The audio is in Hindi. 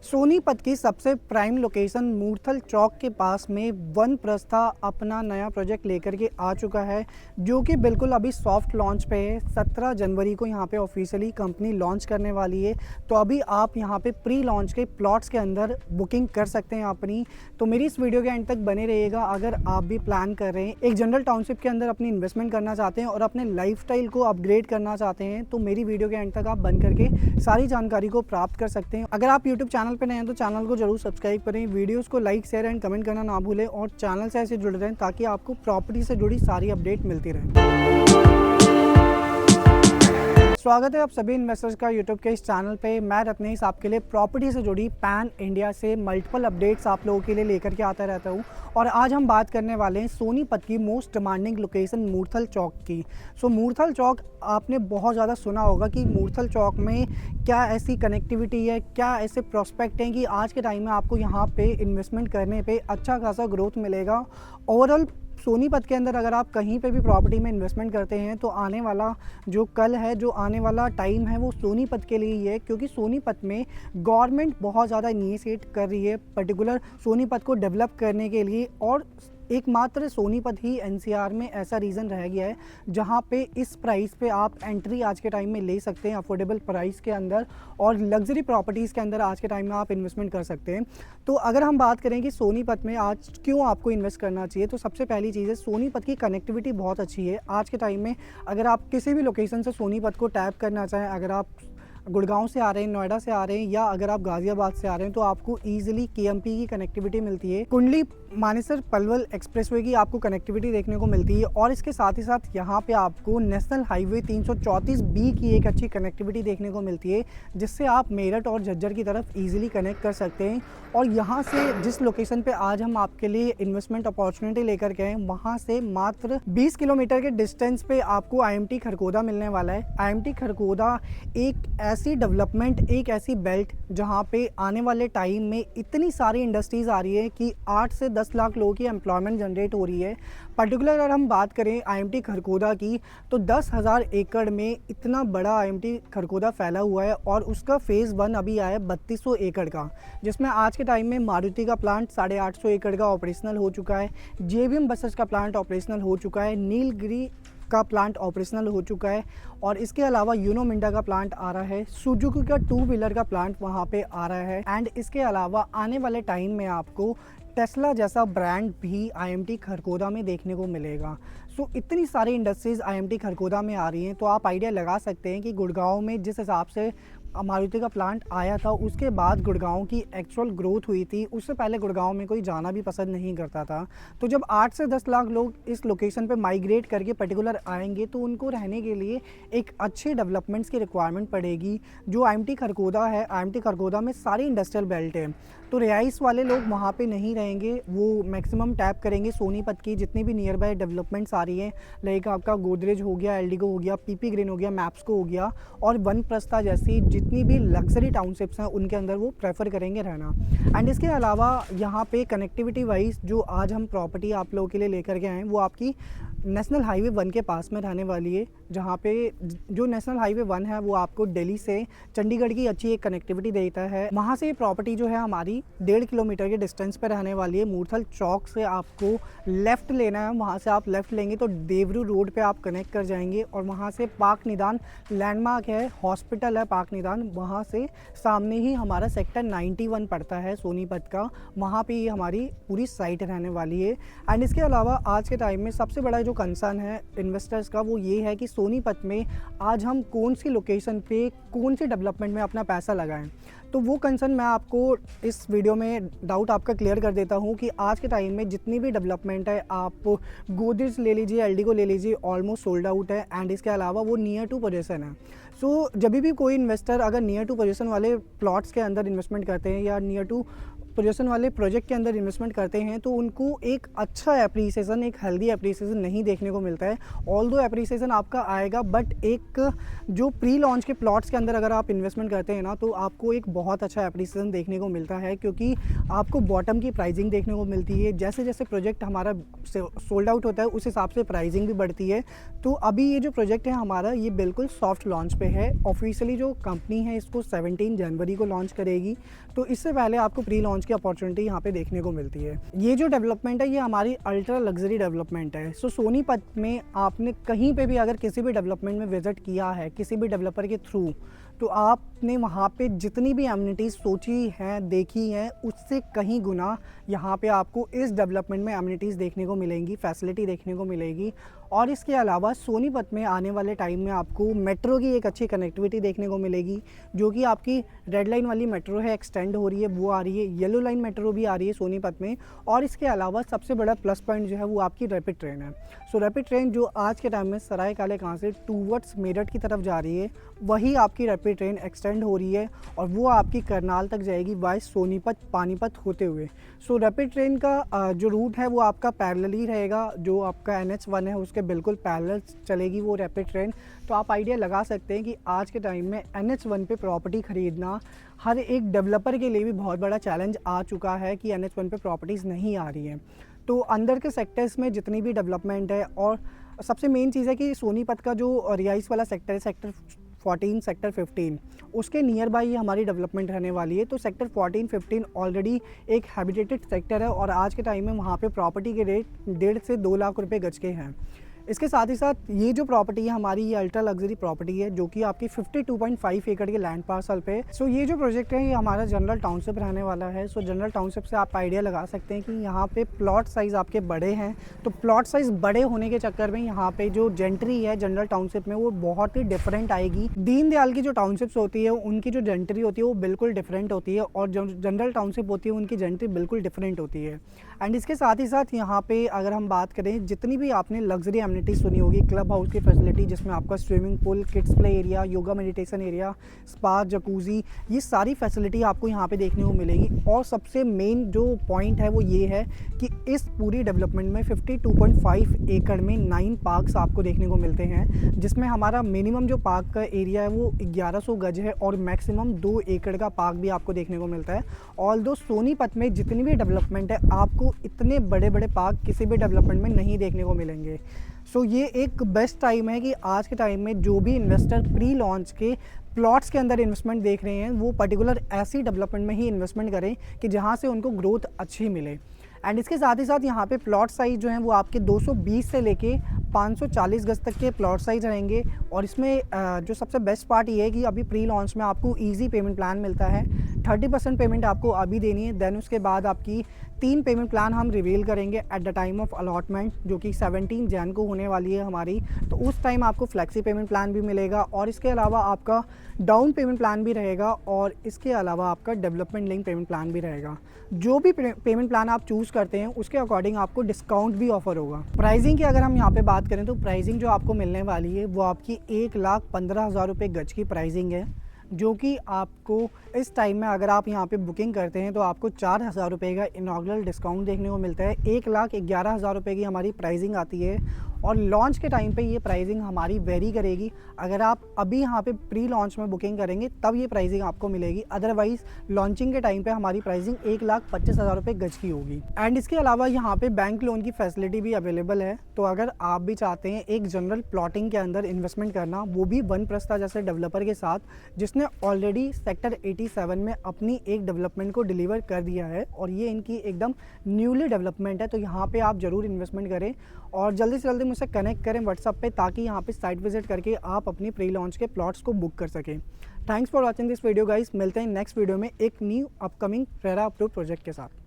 सोनीपत की सबसे प्राइम लोकेशन मूर्थल चौक के पास में वन प्रस्था अपना नया प्रोजेक्ट लेकर के आ चुका है, जो कि बिल्कुल अभी सॉफ्ट लॉन्च पे है। 17 जनवरी को यहाँ पे ऑफिशियली कंपनी लॉन्च करने वाली है। तो अभी आप यहाँ पे प्री लॉन्च के प्लॉट्स के अंदर बुकिंग कर सकते हैं अपनी। तो मेरी इस वीडियो के एंड तक बने रहिएगा। अगर आप भी प्लान कर रहे हैं, एक जनरल टाउनशिप के अंदर अपनी इन्वेस्टमेंट करना चाहते हैं और अपने लाइफस्टाइल को अपग्रेड करना चाहते हैं, तो मेरी वीडियो के एंड तक आप बन करके सारी जानकारी को प्राप्त कर सकते हैं। अगर आप यूट्यूब चैनल पे नए हैं तो चैनल को जरूर सब्सक्राइब करें, वीडियोस को लाइक शेयर एंड कमेंट करना ना भूलें और चैनल से ऐसे जुड़े रहें ताकि आपको प्रॉपर्टी से जुड़ी सारी अपडेट मिलती रहे। स्वागत है आप सभी इन्वेस्टर्स का यूट्यूब के इस चैनल पे। मैं रत्नेश आपके लिए प्रॉपर्टी से जुड़ी पैन इंडिया से मल्टीपल अपडेट्स आप लोगों के लिए लेकर के आता रहता हूँ। और आज हम बात करने वाले हैं सोनीपत की मोस्ट डिमांडिंग लोकेशन मूर्थल चौक की। सो मूर्थल चौक आपने बहुत ज़्यादा सुना होगा कि मूर्थल चौक में क्या ऐसी कनेक्टिविटी है, क्या ऐसे प्रोस्पेक्ट हैं कि आज के टाइम में आपको यहाँ पे इन्वेस्टमेंट करने पे अच्छा खासा ग्रोथ मिलेगा। ओवरऑल सोनीपत के अंदर अगर आप कहीं पे भी प्रॉपर्टी में इन्वेस्टमेंट करते हैं तो आने वाला जो कल है, जो आने वाला टाइम है, वो सोनीपत के लिए ही है, क्योंकि सोनीपत में गवर्नमेंट बहुत ज़्यादा इनिशिएट कर रही है पर्टिकुलर सोनीपत को डेवलप करने के लिए। और एकमात्र सोनीपत ही एनसीआर में ऐसा रीज़न रह गया है जहाँ पे इस प्राइस पे आप एंट्री आज के टाइम में ले सकते हैं, अफोर्डेबल प्राइस के अंदर, और लग्जरी प्रॉपर्टीज़ के अंदर आज के टाइम में आप इन्वेस्टमेंट कर सकते हैं। तो अगर हम बात करें कि सोनीपत में आज क्यों आपको इन्वेस्ट करना चाहिए, तो सबसे पहली चीज़ है सोनीपत की कनेक्टिविटी बहुत अच्छी है। आज के टाइम में अगर आप किसी भी लोकेशन से सोनीपत को टैप करना चाहें, अगर आप गुड़गांव से आ रहे हैं, नोएडा से आ रहे हैं, या अगर आप गाजियाबाद से आ रहे हैं, तो आपको इजीली केएमपी की कनेक्टिविटी मिलती है। कुंडली मानेसर पलवल एक्सप्रेसवे की आपको कनेक्टिविटी देखने को मिलती है। और इसके साथ ही साथ यहाँ पे आपको नेशनल हाईवे 334B की एक अच्छी कनेक्टिविटी देखने को मिलती है, जिससे आप मेरठ और झज्जर की तरफ इजीली कनेक्ट कर सकते हैं। और यहाँ से जिस लोकेशन पे आज हम आपके लिए इन्वेस्टमेंट अपॉर्चुनिटी लेकर के हैं, वहाँ से मात्र 20 किलोमीटर के डिस्टेंस पे आपको IMT खरगोदा मिलने वाला है। IMT खरगोदा एक ऐसी डेवलपमेंट, एक ऐसी बेल्ट जहाँ पे आने वाले टाइम में इतनी सारी इंडस्ट्रीज़ आ रही है कि 8 से 10 लाख लोगों की एम्प्लॉयमेंट जनरेट हो रही है। पर्टिकुलर अगर हम बात करें IMT खरगोदा की, तो 10,000 एकड़ में इतना बड़ा IMT खरगोदा फैला हुआ है। और उसका फेज़ 1 अभी आया है 3200 एकड़ का, जिसमें आज के टाइम में मारुति का प्लांट 850 एकड़ का ऑपरेशनल हो चुका है, JVM बसेस का प्लांट ऑपरेशनल हो चुका है, नीलगिरी का प्लांट ऑपरेशनल हो चुका है, और इसके अलावा यूनो मिंडा का प्लांट आ रहा है, सुजुकी का 2 व्हीलर का प्लांट वहाँ पे आ रहा है। एंड इसके अलावा आने वाले टाइम में आपको टेस्ला जैसा ब्रांड भी IMT खरगोदा में देखने को मिलेगा। सो इतनी सारी इंडस्ट्रीज़ IMT खरगोदा में आ रही हैं, तो आप आइडिया लगा सकते हैं कि गुड़गांव में जिस हिसाब से मारुति का प्लांट आया था, उसके बाद गुड़गांव की एक्चुअल ग्रोथ हुई थी। उससे पहले गुड़गांव में कोई जाना भी पसंद नहीं करता था। तो जब 8 से 10 लाख लोग इस लोकेशन पे माइग्रेट करके पर्टिकुलर आएंगे, तो उनको रहने के लिए एक अच्छे डेवलपमेंट्स की रिक्वायरमेंट पड़ेगी। जो IMT खरगोदा है, IMT खरगोदा में सारी इंडस्ट्रियल बेल्ट है, तो रिहाइश वाले लोग वहाँ पे नहीं रहेंगे, वो मैक्सिमम टैप करेंगे सोनीपत की जितनी भी नियर बाय डेवलपमेंट्स आ रही हैं, लाइक आपका गोदरेज हो गया, एल्डिगो हो गया, PP ग्रीन हो गया, मैप्सको हो गया, और वन प्रस्था जैसी जितनी भी लग्जरी टाउनशिप्स हैं उनके अंदर वो प्रेफर करेंगे रहना। एंड इसके अलावा यहाँ पे कनेक्टिविटी वाइज जो आज हम प्रॉपर्टी आप लोगों के लिए लेकर के आए हैं, वो आपकी नेशनल हाईवे 1 के पास में रहने वाली है। जहाँ पे जो नेशनल हाईवे 1 है वो आपको दिल्ली से चंडीगढ़ की अच्छी एक कनेक्टिविटी देता है। वहाँ से ये प्रॉपर्टी जो है हमारी 1.5 किलोमीटर के डिस्टेंस पर रहने वाली है। मूर्थल चौक से आपको लेफ़्ट लेना है, वहाँ से आप लेफ़्ट लेंगे तो देवरू रोड पे आप कनेक्ट कर जाएंगे, और वहाँ से पाक निदान लैंडमार्क है, हॉस्पिटल है पाक निदान, वहाँ से सामने ही हमारा सेक्टर 91 पड़ता है सोनीपत का, वहाँ पे ये हमारी पूरी साइट रहने वाली है। एंड इसके अलावा आज के टाइम में सबसे बड़ा जो कंसर्न है इन्वेस्टर्स का, वो ये है कि सोनीपत में आज हम कौन सी लोकेशन पे कौन सी डेवलपमेंट में अपना पैसा लगाएं। तो वो कंसर्न मैं आपको इस वीडियो में डाउट आपका क्लियर कर देता हूँ कि आज के टाइम में जितनी भी डेवलपमेंट है, आप गोदरेज ले लीजिए, एल्डिगो ले लीजिए, ऑलमोस्ट सोल्ड आउट है। एंड इसके अलावा वो नियर टू पोजीशन है। सो जब भी कोई इन्वेस्टर अगर नियर टू पोजीशन वाले प्लॉट्स के अंदर इन्वेस्टमेंट करते हैं या नियर टू पोजीशन वाले प्रोजेक्ट के अंदर इन्वेस्टमेंट करते हैं तो उनको एक अच्छा एप्रिसिएशन, एक हेल्दी एप्रिसिएशन नहीं देखने को मिलता है। ऑल्दो एप्रिसिएशन आपका आएगा, बट एक जो प्री लॉन्च के प्लॉट्स के अंदर अगर आप इन्वेस्टमेंट करते हैं ना, तो आपको एक बहुत अच्छा एप्रिसिएशन देखने को मिलता है, क्योंकि आपको बॉटम की प्राइसिंग देखने को मिलती है। जैसे जैसे प्रोजेक्ट हमारा सोल्ड आउट होता है उस हिसाब से प्राइसिंग भी बढ़ती है। तो अभी ये जो प्रोजेक्ट है हमारा, ये बिल्कुल सॉफ्ट लॉन्च पे है। ऑफिशियली जो कंपनी है इसको 17 जनवरी को लॉन्च करेगी, तो इससे पहले आपको प्री लॉन्च की अपॉर्चुनिटी यहाँ पे देखने को मिलती है। ये जो डेवलपमेंट है ये हमारी अल्ट्रा लग्जरी डेवलपमेंट है। सो सोनीपत में आपने कहीं पे भी अगर किसी भी डेवलपमेंट में विजिट किया है किसी भी डेवलपर के थ्रू, तो आपने वहाँ पे जितनी भी एमिनिटीज़ सोची हैं, देखी हैं, उससे कहीं गुना यहाँ पे आपको इस डेवलपमेंट में एमिनिटीज़ देखने को मिलेंगी, फैसिलिटी देखने को मिलेगी। और इसके अलावा सोनीपत में आने वाले टाइम में आपको मेट्रो की एक अच्छी कनेक्टिविटी देखने को मिलेगी, जो कि आपकी रेड लाइन वाली मेट्रो है, एक्सटेंड हो रही है, वो आ रही है। येलो लाइन मेट्रो भी आ रही है सोनीपत में। और इसके अलावा सबसे बड़ा प्लस पॉइंट जो है वो आपकी रैपिड ट्रेन है। सो रैपिड ट्रेन जो आज के टाइम में सराय काले खां से टूवर्ड्स मेरठ की तरफ जा रही है, वही आपकी रैपिड ट्रेन एक्सटेंड हो रही है और वो आपकी करनाल तक जाएगी बाय सोनीपत पानीपत होते हुए। सो रैपिड ट्रेन का जो रूट है वो आपका पैरेलल ही रहेगा, जो आपका NH1 है उसके बिल्कुल पैरेलल चलेगी वो रैपिड ट्रेन। तो आप आइडिया लगा सकते हैं कि आज के टाइम में NH1 पे प्रॉपर्टी ख़रीदना हर एक डेवलपर के लिए भी बहुत बड़ा चैलेंज आ चुका है कि NH1 पे प्रॉपर्टीज़ नहीं आ रही हैं। तो अंदर के सेक्टर्स में जितनी भी डेवलपमेंट है, और सबसे मेन चीज़ है कि सोनीपत का जो रिहाइश वाला सेक्टर है, सेक्टर 14, सेक्टर 15, उसके नियर बाई ये हमारी डेवलपमेंट रहने वाली है। तो सेक्टर 14, 15 ऑलरेडी एक हैबिटेटेड सेक्टर है और आज के टाइम में वहाँ पे प्रॉपर्टी के रेट 1.5 से 2 लाख रुपए गज के हैं। इसके साथ ही साथ ये जो प्रॉपर्टी है हमारी, ये अल्ट्रा लग्जरी प्रॉपर्टी है, जो कि आपकी 52.5 एकड़ के लैंड पार्सल पे। सो ये जो प्रोजेक्ट है ये हमारा जनरल टाउनशिप रहने वाला है। सो जनरल टाउनशिप से आप आइडिया लगा सकते हैं कि यहाँ पे प्लॉट साइज़ आपके बड़े हैं। तो प्लॉट साइज़ बड़े होने के चक्कर में यहाँ पे जो जेंट्री है जनरल टाउनशिप में वो बहुत ही डिफरेंट आएगी। दीनदयाल की जो टाउनशिप्स होती है उनकी जो जेंट्री होती है वो बिल्कुल डिफरेंट होती है, और जो जनरल टाउनशिप होती है उनकी जेंट्री बिल्कुल डिफरेंट होती है। एंड इसके साथ ही साथ यहाँ पे अगर हम बात करें, जितनी भी आपने लग्जरी एमिनिटी सुनी होगी, क्लब हाउस की फैसिलिटी जिसमें आपका swimming pool, kids play area, yoga meditation area, spa, jacuzzi, ये सारी फैसिलिटी आपको यहाँ पे देखने को मिलेगी। और सबसे मेन जो पॉइंट है वो ये है कि इस पूरी डेवलपमेंट में 52.5 एकड़ में 9 पार्क्स आपको देखने को मिलते हैं, जिसमें हमारा मिनिमम जो पार्क का एरिया है वो 1100 गज है और मैक्सिमम 2 एकड़ का पार्क भी आपको देखने को मिलता है। ऑल्दो सोनीपत में जितनी भी डेवलपमेंट है आपको इतने बड़े बड़े पार्क किसी भी डेवलपमेंट में नहीं देखने को मिलेंगे। सो ये एक बेस्ट टाइम है कि आज के टाइम में जो भी इन्वेस्टर प्री लॉन्च के प्लॉट्स के अंदर इन्वेस्टमेंट देख रहे हैं वो पर्टिकुलर ऐसी डेवलपमेंट में ही इन्वेस्टमेंट करें कि जहाँ से उनको ग्रोथ अच्छी मिले। एंड इसके साथ ही साथ यहाँ पे प्लॉट साइज़ जो है वो आपके 220 से लेके 540 गज तक के प्लॉट साइज़ रहेंगे। और इसमें जो सबसे बेस्ट पार्ट ये है कि अभी प्री लॉन्च में आपको इजी पेमेंट प्लान मिलता है। 30% पेमेंट आपको अभी देनी है, देन उसके बाद आपकी 3 पेमेंट प्लान हम रिवील करेंगे at the time of allotment, जो कि 17 जैन को होने वाली है हमारी। तो उस टाइम आपको फ्लेक्सी पेमेंट प्लान भी मिलेगा, और इसके अलावा आपका डाउन पेमेंट प्लान भी रहेगा, और इसके अलावा आपका डेवलपमेंट लिंक पेमेंट प्लान भी रहेगा। जो भी पेमेंट प्लान आप चूज़ करते हैं उसके अकॉर्डिंग आपको डिस्काउंट भी ऑफर होगा। प्राइसिंग की अगर हम यहाँ पे बात करें तो प्राइसिंग जो आपको मिलने वाली है वो आपकी 1,15,000 रुपये गज की प्राइसिंग है, जो कि आपको इस टाइम में अगर आप यहाँ पे बुकिंग करते हैं तो आपको 4,000 रुपये का इनॉग्रल डिस्काउंट देखने को मिलता है। 1,11,000 रुपये की हमारी प्राइसिंग आती है, और लॉन्च के टाइम पे ये प्राइसिंग हमारी वेरी करेगी। अगर आप अभी यहाँ पे प्री लॉन्च में बुकिंग करेंगे तब ये प्राइसिंग आपको मिलेगी, अदरवाइज़ लॉन्चिंग के टाइम पे हमारी प्राइसिंग 1,25,000 रुपये गज की होगी। एंड इसके अलावा यहाँ पे बैंक लोन की फैसिलिटी भी अवेलेबल है। तो अगर आप भी चाहते हैं एक जनरल प्लॉटिंग के अंदर इन्वेस्टमेंट करना, वो भी वनप्रस्था जैसे डेवलपर के साथ, जिसने ऑलरेडी सेक्टर 87 में अपनी एक डेवलपमेंट को डिलीवर कर दिया है, और ये इनकी एकदम न्यूली डेवलपमेंट है, तो यहाँ पे आप ज़रूर इन्वेस्टमेंट करें और जल्दी से जल्दी मुझसे कनेक्ट करें व्हाट्सएप पे, ताकि यहाँ पे साइट विजिट करके आप अपनी प्री लॉन्च के प्लॉट्स को बुक कर सकें। Thanks for watching this video guys. मिलते हैं नेक्स्ट वीडियो में एक new upcoming RERA approved project के साथ।